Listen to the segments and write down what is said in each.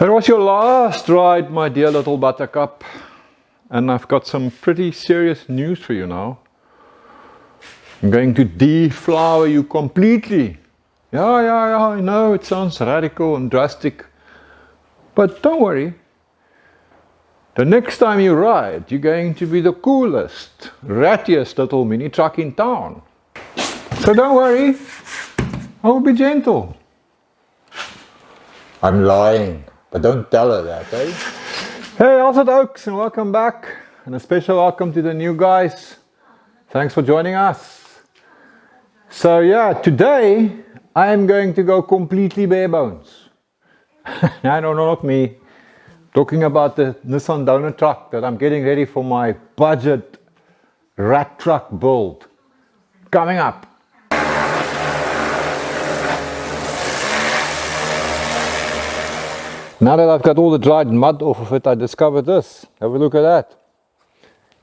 That was your last ride, my dear little buttercup. And I've got some pretty serious news for you now. I'm going to deflower you completely. Yeah, I know it sounds radical and drastic. But don't worry. The next time you ride, you're going to be the coolest, rattiest little mini truck in town. So don't worry. I will be gentle. I'm lying. But don't tell her that, eh? Hey, how's it, Oaks, and welcome back. And a special welcome to the new guys. Thanks for joining us. So yeah, today I am going to go completely bare bones. No, not me. Talking about the Nissan donut truck that I'm getting ready for my budget rat truck build. Coming up. Now that I've got all the dried mud off of it, I discovered this. Have a look at that.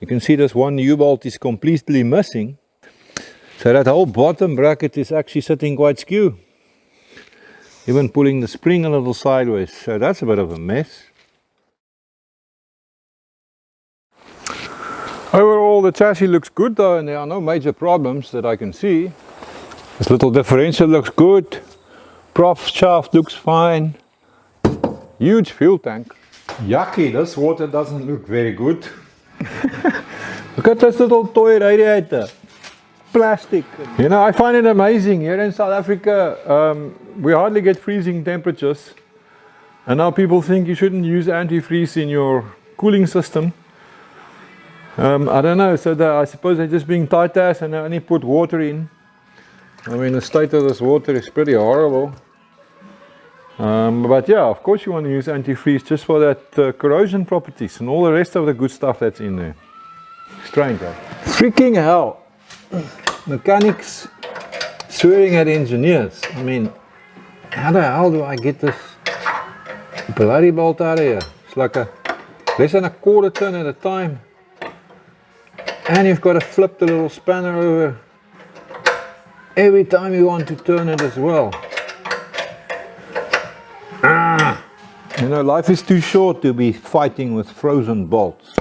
You can see this one U-bolt is completely missing. So that whole bottom bracket is actually sitting quite skew. Even pulling the spring a little sideways. So that's a bit of a mess. Overall the chassis looks good though, and there are no major problems that I can see. This little differential looks good. Prof shaft looks fine. Huge fuel tank. Yucky, this water doesn't look very good. Look at this little toy radiator. Plastic. You know, I find it amazing. Here in South Africa, we hardly get freezing temperatures. And now people think you shouldn't use antifreeze in your cooling system. I don't know, so I suppose they're just being tight ass and they only put water in. I mean, the state of this water is pretty horrible. But yeah, of course you want to use antifreeze just for that corrosion properties and all the rest of the good stuff that's in there. Strange, eh? Freaking hell. Mechanics swearing at engineers. I mean, how the hell do I get this bloody bolt out of here? It's like less than a quarter turn at a time. And you've got to flip the little spanner over every time you want to turn it as well. You know, life is too short to be fighting with frozen bolts.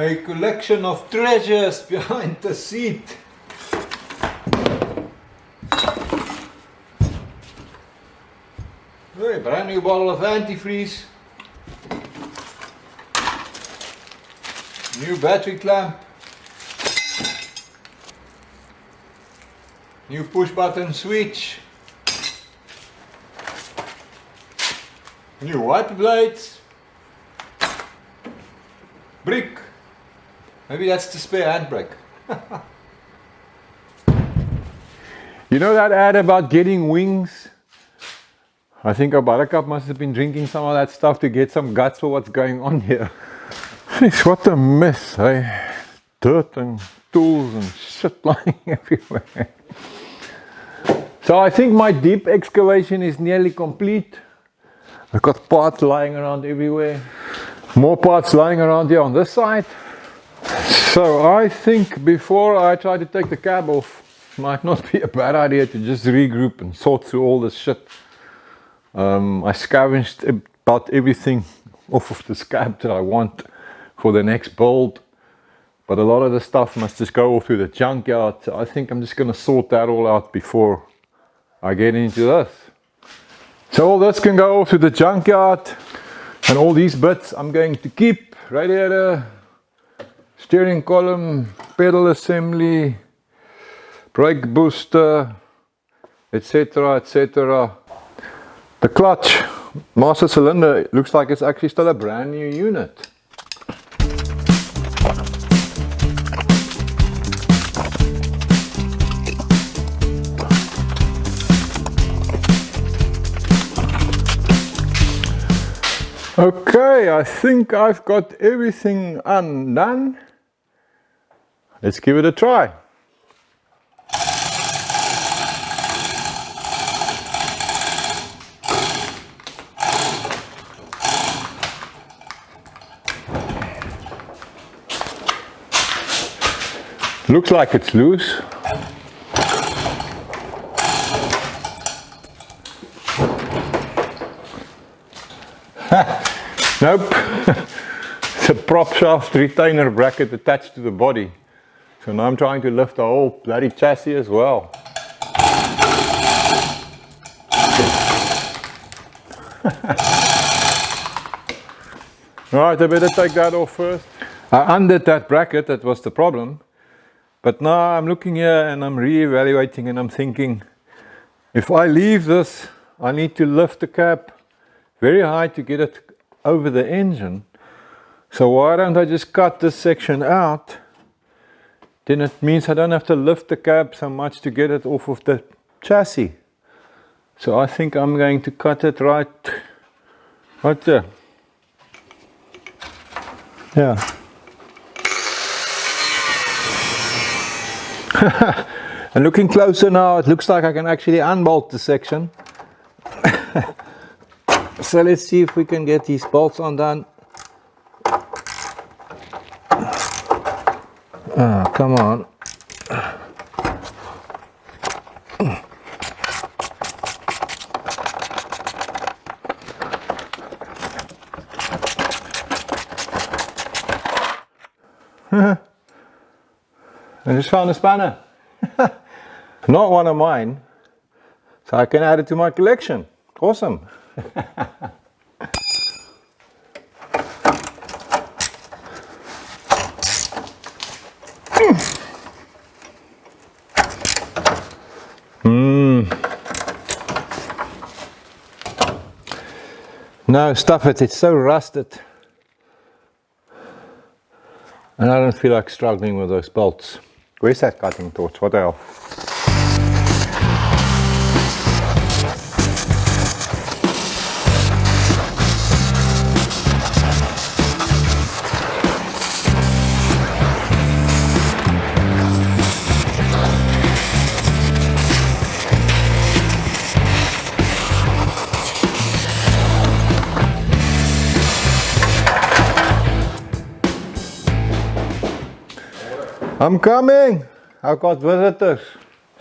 A collection of treasures behind the seat. A brand new bottle of antifreeze. New battery clamp. New push button switch. New wiper blades. Brick. Maybe that's the spare handbrake. You know that ad about getting wings? I think our buttercup must have been drinking some of that stuff to get some guts for what's going on here. Jeez, what a mess, hey? Dirt and tools and shit lying everywhere. So I think my deep excavation is nearly complete. I've got parts lying around everywhere. More parts lying around here on this side. So I think before I try to take the cab off, it might not be a bad idea to just regroup and sort through all this shit. I scavenged about everything off of the scab that I want for the next build. But a lot of the stuff must just go off to the junkyard. So I think I'm just going to sort that all out before I get into this. So all this can go off to the junkyard. And all these bits I'm going to keep. Radiator, steering column, pedal assembly, brake booster, etc, etc. The clutch, master cylinder, looks like it's actually still a brand new unit. Okay, I think I've got everything undone. Let's give it a try. Looks like it's loose. Nope. It's a prop shaft retainer bracket attached to the body. So now I'm trying to lift the whole bloody chassis as well. Alright, I better take that off first. I undid that bracket, that was the problem. But now I'm looking here and I'm re-evaluating and I'm thinking, if I leave this, I need to lift the cab very high to get it over the engine. So why don't I just cut this section out? Then it means I don't have to lift the cab so much to get it off of the chassis. So I think I'm going to cut it right there. Yeah. And looking closer now, it looks like I can actually unbolt the section. So let's see if we can get these bolts undone. Come on. I just found a spanner. Not one of mine. So I can add it to my collection. Awesome. No, stuff it, it's so rusted. And I don't feel like struggling with those bolts. Where's that cutting torch? What the hell? I'm coming! I've got visitors.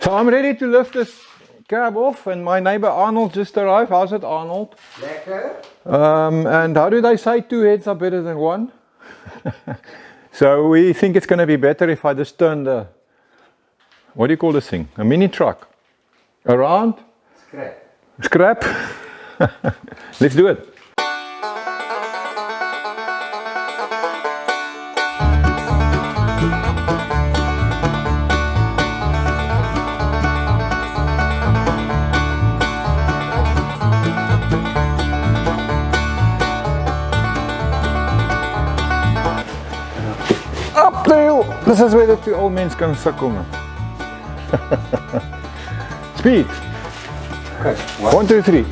So I'm ready to lift this cab off and my neighbor Arnold just arrived. How's it, Arnold? Lekker. And how do they say 2 heads are better than 1? So we think it's going to be better if I just turn the, what do you call this thing? A mini truck around? Scrap. Let's do it. Up the hill! This is where the two old men can suckle now. Speed! Okay. 1, 2, 3.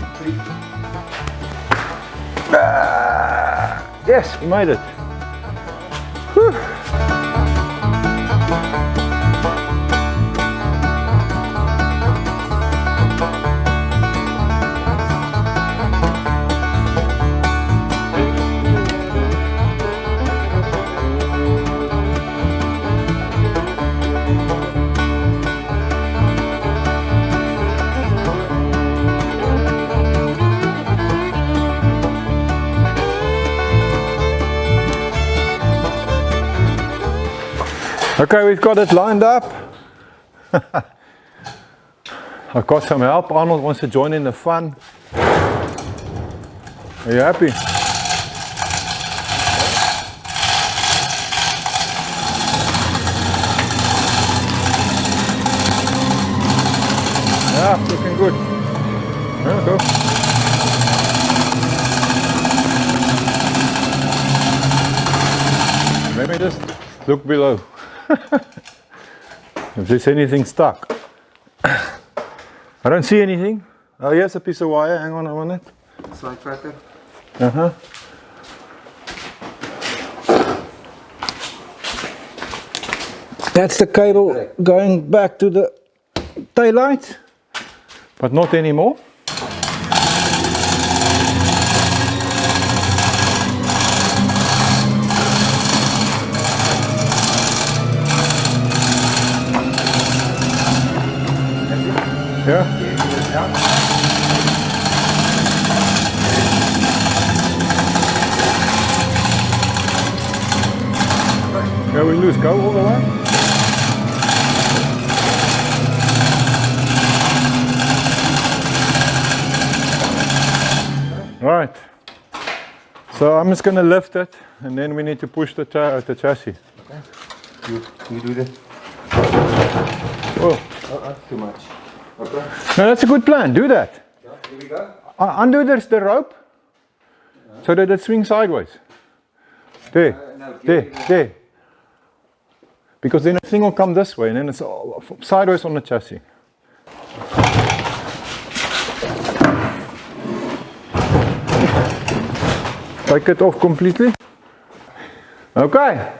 Yes, we made it. Whew. Okay, we've got it lined up. I've got some help. Arnold wants to join in the fun. Are you happy? Yeah, looking good. There we go. Let me just look below. If there's anything stuck. I don't see anything. Oh, here's a piece of wire. Hang on a minute. Slide tracker. Uh-huh. That's the cable going back to the taillight, but not anymore. Yeah. Yeah, we lose go all the way. Right. So I'm just going to lift it, and then we need to push the chassis. Okay. You do that. Oh. Too much. Okay. No, that's a good plan. Do that. Yeah, here we go. Undo the rope so that it swings sideways. There, No, there. Because then the thing will come this way and then it's all sideways on the chassis. Take it off completely. Okay.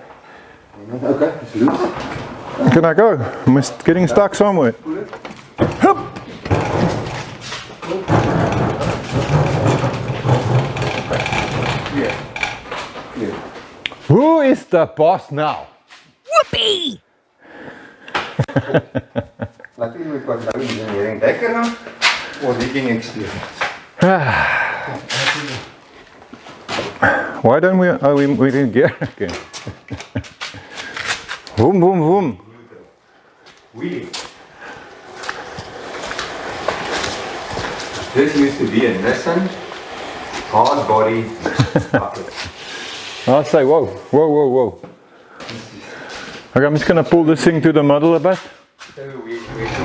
Okay, it's loose. Can I go? I'm getting stuck somewhere. Hup. Clear. Who is the boss now? Whoopee! Luckily we've got no engineering background or digging experience. Why don't we? Oh, we didn't gear again. Boom, boom, boom. Wheelie. This used to be a Nissan Hardbody bucket. I'll say, whoa, whoa, whoa, whoa. Okay, I'm just going to pull this thing to the middle a bit. So we set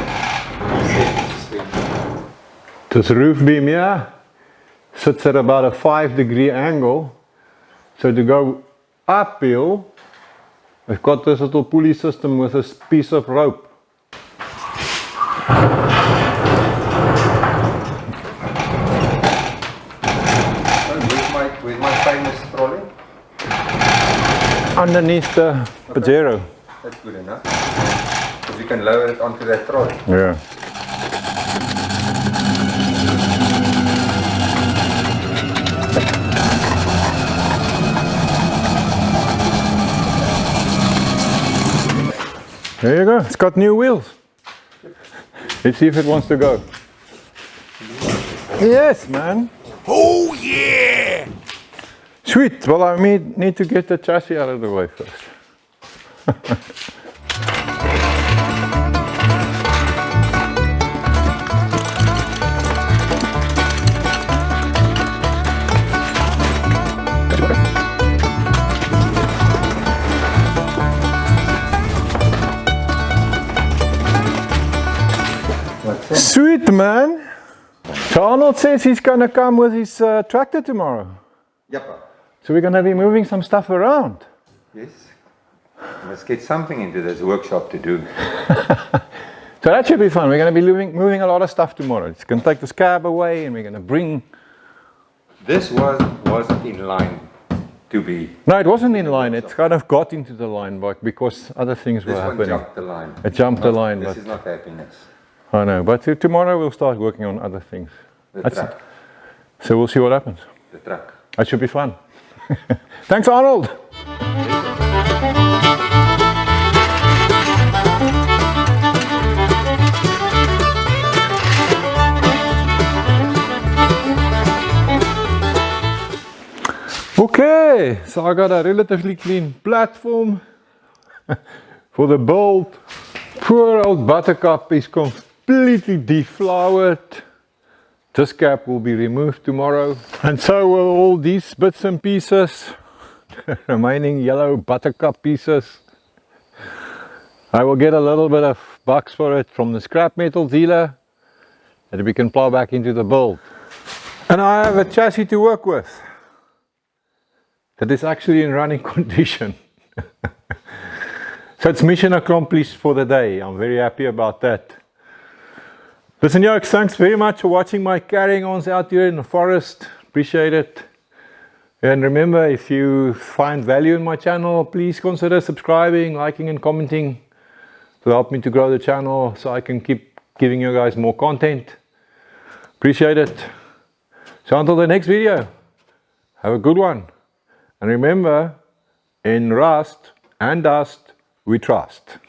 This roof beam here sits at about a 5-degree angle. So to go uphill, we've got this little pulley system with this piece of rope. with my famous trolley. Underneath the Pajero. That's good enough. Because you can lower it onto that trolley. Yeah. There you go, it's got new wheels. Let's see if it wants to go. Yes, man. Oh yeah! Sweet, well I need to get the chassis out of the way first. Sweet, man. So Arnold says he's gonna come with his tractor tomorrow. Yep. So we're gonna be moving some stuff around. Yes. Let's get something into this workshop to do. So that should be fun. We're going to be moving a lot of stuff tomorrow. It's going to take the scab away and we're going to bring... This wasn't in line to be. No, it wasn't in line. It kind of got into the line but because other things were happening. This one jumped the line. It jumped the line. This is not happiness. I know, but tomorrow we'll start working on other things. The truck. So we'll see what happens. The truck. That should be fun. Thanks, Arnold. Okay, so I got a relatively clean platform for the build. Poor old Buttercup is completely deflowered. This cap will be removed tomorrow. And so will all these bits and pieces, remaining yellow Buttercup pieces. I will get a little bit of bucks for it from the scrap metal dealer that we can plow back into the build. And I have a chassis to work with that is actually in running condition. So it's mission accomplished for the day. I'm very happy about that. Listen, yokes, thanks very much for watching my carrying ons out here in the forest. Appreciate it. And remember, if you find value in my channel, please consider subscribing, liking and commenting to help me to grow the channel so I can keep giving you guys more content. Appreciate it. So until the next video, have a good one. And remember, in rust and dust, we trust.